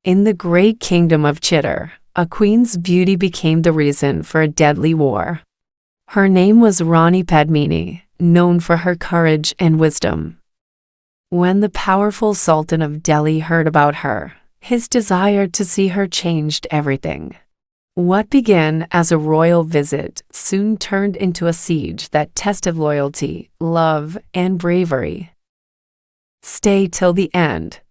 In the great kingdom of Chittor, a queen's beauty became the reason for a deadly war. Her name was Rani Padmini, known for her courage and wisdom. When the powerful Sultan of Delhi heard about her, his desire to see her changed everything. What began as a royal visit soon turned into a siege that tested loyalty, love, and bravery. Stay till the end.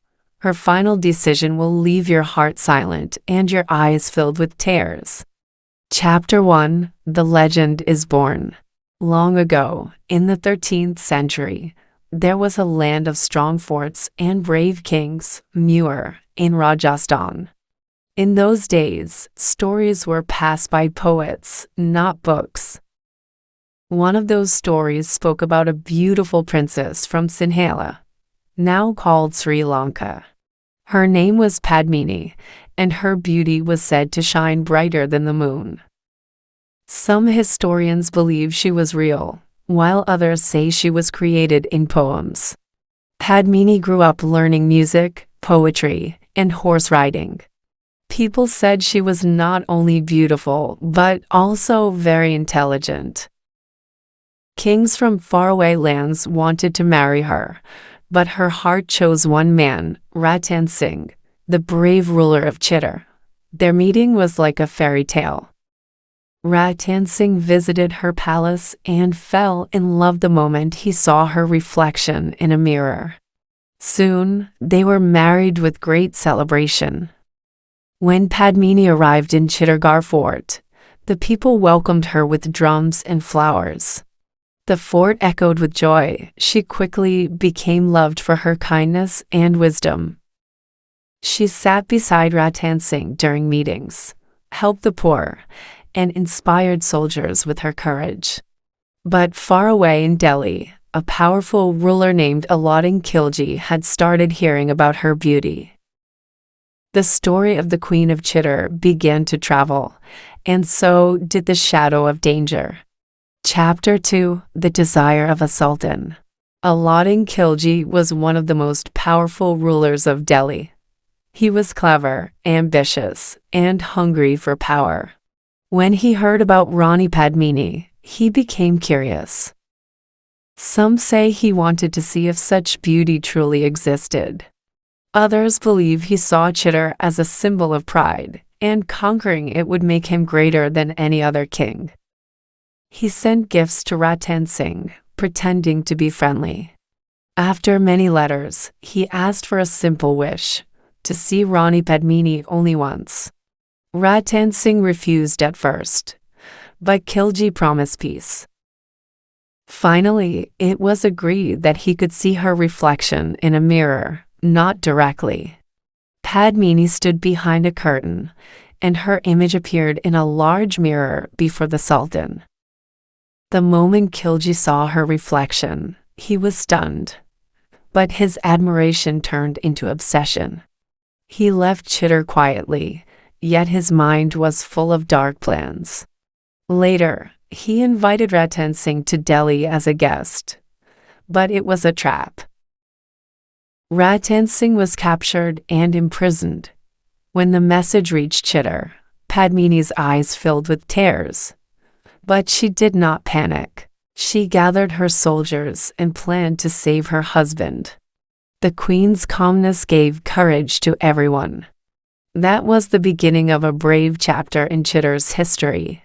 Her final decision will leave your heart silent and your eyes filled with tears. Chapter 1: The Legend is Born. Long ago, in the 13th century, there was a land of strong forts and brave kings, Muir, in Rajasthan. In those days, stories were passed by poets, not books. One of those stories spoke about a beautiful princess from Sinhala, now called Sri Lanka. Her name was Padmini, and her beauty was said to shine brighter than the moon. Some historians believe she was real, while others say she was created in poems. Padmini grew up learning music, poetry, and horse riding. People said she was not only beautiful, but also very intelligent. Kings from faraway lands wanted to marry her, but her heart chose one man, Ratan Singh, the brave ruler of Chittor. Their meeting was like a fairy tale. Ratan Singh visited her palace and fell in love the moment he saw her reflection in a mirror. Soon, they were married with great celebration. When Padmini arrived in Chittorgarh fort, the people welcomed her with drums and flowers. The fort echoed with joy. She quickly became loved for her kindness and wisdom. She sat beside Ratan Singh during meetings, helped the poor, and inspired soldiers with her courage. But far away in Delhi, a powerful ruler named Aladdin Khilji had started hearing about her beauty. The story of the Queen of Chittor began to travel, and so did the shadow of danger. Chapter 2: The Desire of a Sultan. Aladdin Khilji was one of the most powerful rulers of Delhi. He was clever, ambitious, and hungry for power. When he heard about Rani Padmini, he became curious. Some say he wanted to see if such beauty truly existed. Others believe he saw Chittor as a symbol of pride, and conquering it would make him greater than any other king. He sent gifts to Ratan Singh, pretending to be friendly. After many letters, he asked for a simple wish: to see Rani Padmini only once. Ratan Singh refused at first, but Khilji promised peace. Finally, it was agreed that he could see her reflection in a mirror, not directly. Padmini stood behind a curtain, and her image appeared in a large mirror before the Sultan. The moment Khilji saw her reflection, he was stunned, but his admiration turned into obsession. He left Chittor quietly, yet his mind was full of dark plans. Later, he invited Ratan Singh to Delhi as a guest, but it was a trap. Ratan Singh was captured and imprisoned. When the message reached Chittor, Padmini's eyes filled with tears. But she did not panic. She gathered her soldiers and planned to save her husband. The queen's calmness gave courage to everyone. That was the beginning of a brave chapter in Chittor's history.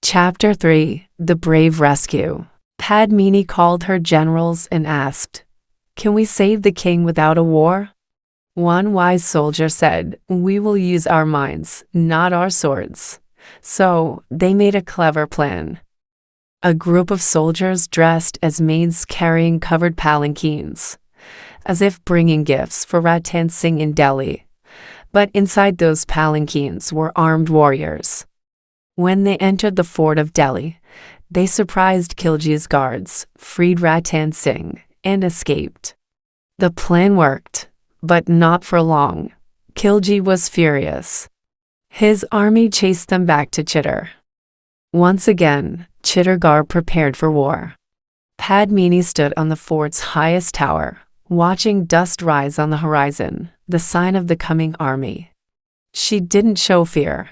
Chapter 3: The Brave Rescue. Padmini called her generals and asked, "Can we save the king without a war?" One wise soldier said, "We will use our minds, not our swords." So, they made a clever plan. A group of soldiers dressed as maids carrying covered palanquins, as if bringing gifts for Ratan Singh in Delhi. But inside those palanquins were armed warriors. When they entered the fort of Delhi, they surprised Khilji's guards, freed Ratan Singh, and escaped. The plan worked, but not for long. Khilji was furious. His army chased them back to Chittor. Once again, Chittorgarh prepared for war. Padmini stood on the fort's highest tower, watching dust rise on the horizon. the sign of the coming army. She didn't show fear.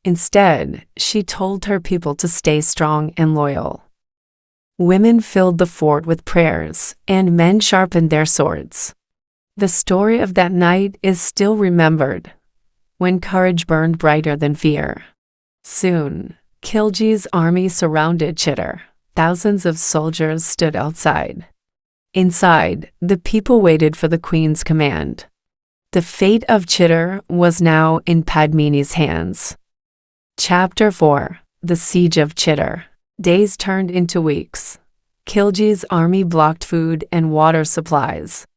Instead, she told her people to stay strong and loyal. Women filled the fort with prayers, and men sharpened their swords. The story of that night is still remembered, when courage burned brighter than fear. Soon, Khilji's army surrounded Chittor. Thousands of soldiers stood outside. Inside, the people waited for the queen's command. The fate of Chittor was now in Padmini's hands. Chapter 4: The Siege of Chittor. Days turned into weeks. Khilji's army blocked food and water supplies.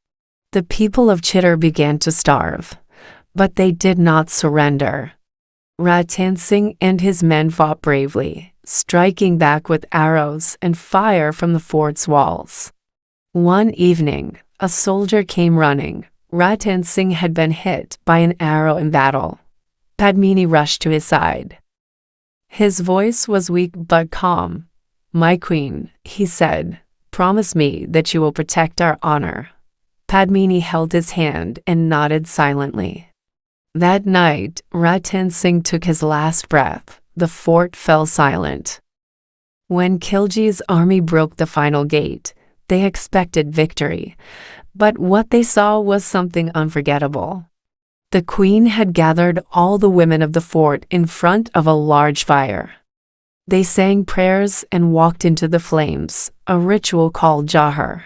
The people of Chittor began to starve, but they did not surrender. Ratan Singh and his men fought bravely, striking back with arrows and fire from the fort's walls. One evening, a soldier came running. Ratan Singh had been hit by an arrow in battle. Padmini rushed to his side. His voice was weak but calm. "My queen," he said, "promise me that you will protect our honor." Padmini held his hand and nodded silently. That night, Ratan Singh took his last breath. The fort fell silent. When Khilji's army broke the final gate, they expected victory, but what they saw was something unforgettable. The queen had gathered all the women of the fort in front of a large fire. They sang prayers and walked into the flames, a ritual called Jahar.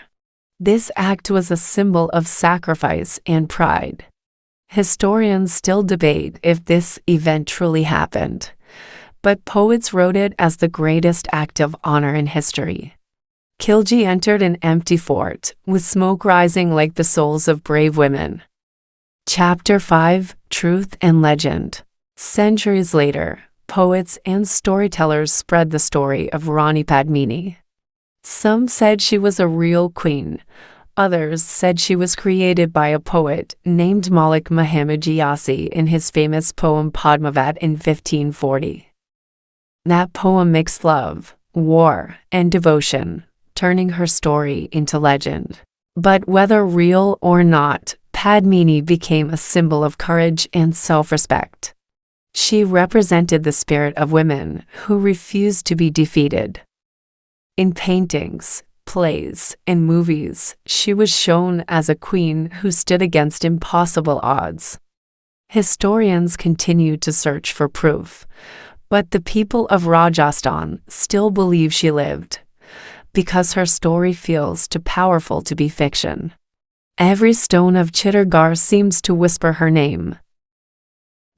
This act was a symbol of sacrifice and pride. Historians still debate if this event truly happened, but poets wrote it as the greatest act of honor in history. Khilji entered an empty fort, with smoke rising like the souls of brave women. Chapter 5: Truth and Legend. Centuries later, poets and storytellers spread the story of Rani Padmini. Some said she was a real queen. Others said she was created by a poet named Malik Muhammad Ghiyasi in his famous poem Padmavati in 1540. That poem mixed love, war, and devotion, turning her story into legend. But whether real or not, Padmini became a symbol of courage and self-respect. She represented the spirit of women who refused to be defeated. In paintings, plays, and movies, she was shown as a queen who stood against impossible odds. Historians continue to search for proof, but the people of Rajasthan still believe she lived, because her story feels too powerful to be fiction. Every stone of Chittorgarh seems to whisper her name.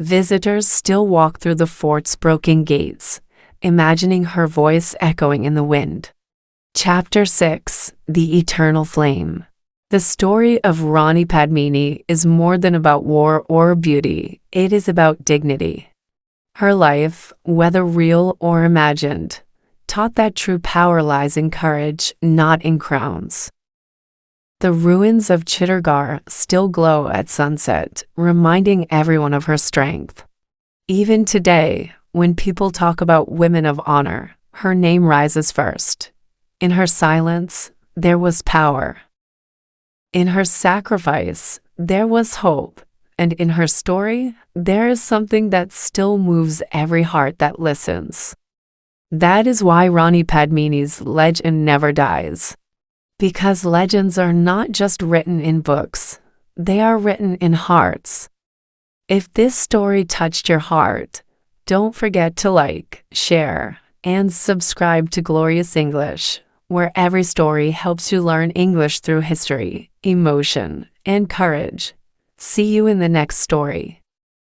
Visitors still walk through the fort's broken gates, imagining her voice echoing in the wind. Chapter 6: The Eternal Flame. The story of Rani Padmini is more than about war or beauty, it is about dignity. Her life, whether real or imagined, taught that true power lies in courage, not in crowns. The ruins of Chittorgarh still glow at sunset, reminding everyone of her strength. Even today, when people talk about women of honor, her name rises first. In her silence, there was power. In her sacrifice, there was hope. And in her story, there is something that still moves every heart that listens. That is why Rani Padmini's legend never dies. Because legends are not just written in books, they are written in hearts. If this story touched your heart, don't forget to like, share, and subscribe to Glorious English, where every story helps you learn English through history, emotion, and courage. See you in the next story.